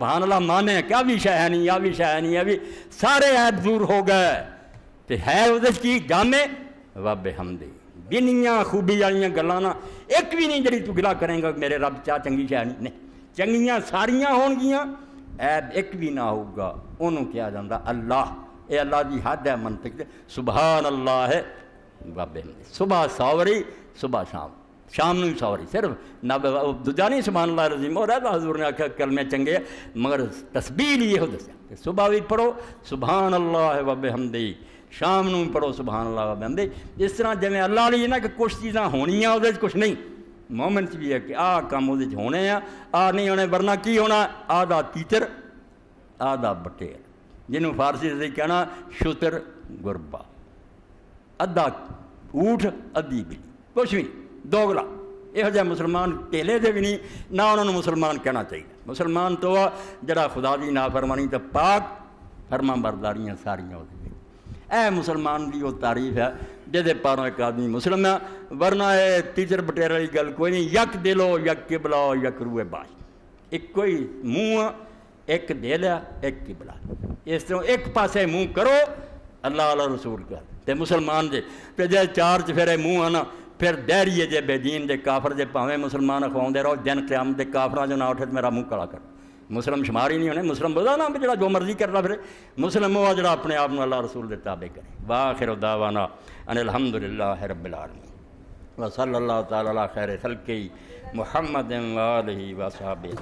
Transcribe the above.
سبحان اللہ مانے کیا بھی شے ہے نہیں، یا بھی شے ہے نہیں، یا بھی سارے عیب دور ہو گئے تے ہے اس کی جامع رب حمدی بنیاں خوبی والیاں گلاں نہ ایک بھی نہیں جڑی تو گلا کریں گا میرے رب چاہ چنگی شے نہیں، چنگیاں ساریاں ہون گیاں، عیب ایک بھی نہ ہوگا، انہوں کیا جاندہ اللہ، اے اللہ دی حد ہے منطق دے، سبحان اللہ ہے رب حمدی، صبح ساوری صبح شام نو سوری صرف نہ دوجا نہیں سبحان اللہ العظیم ہو رہا حضور نے آخیا کلمے چنگے مگر تسبیح لیے ہو دسیا صبح بھی پڑھو سبحان اللہ رب حمدی، شام نو پڑھو سبحان اللہ رب حمدی، اس طرح جویں اللہ علی نا کہ کچھ چیزاں ہونیاں وہ کچھ نہیں، مومن چ بھی ہے کہ آ کام وہ ہونے ہیں آ نہیں ہونے، ورنہ کی ہونا آدھا تیتر آدھا بٹیر، جنہوں فارسی سے کہنا شتر گربا، ادھا اونٹ ادھی بلی، کچھ بھی دوگلا، یہ جہ مسلمان ٹیلے دے بھی نہیں، نہ انہوں نے مسلمان کہنا چاہیے، مسلمان تو جڑا خدا دی نافرمانی تو پاک فرما برداریاں ساریاں ہو گئی، اے مسلمان دی وہ تعریف ہے جہدے پاروں ایک آدمی مسلم ہے، ورنہ اے تیجر بٹیر والی گل کوئی نہیں، یک دلو یک قبلہ یک روح باش، ایک کوئی منہ ایک دل ہے ایک قبلہ، اس طرح ایک پاسے منہ کرو اللہ علیہ رسول کر تے مسلمان دے پھر جے چار چفیرے منہ آنا پھر دہریے جے بے دین دے کافر دے پاویں مسلمان اخواؤں دے رہو دن قیامت دے کافراں جو نہ اٹھے میرا منہ کڑا کر، مسلم شمار ہی نہیں ہونے، مسلم بولا نا جڑا جو مرضی کرنا پھر مسلم ہوا جڑا اپنے آپ اللہ رسول دے تابع کرے۔ وآخر دعوانا ان الحمدللہ رب العالمین وصلی اللہ تعالی علی خیر خلقہ محمد و آلہ و صحابہ۔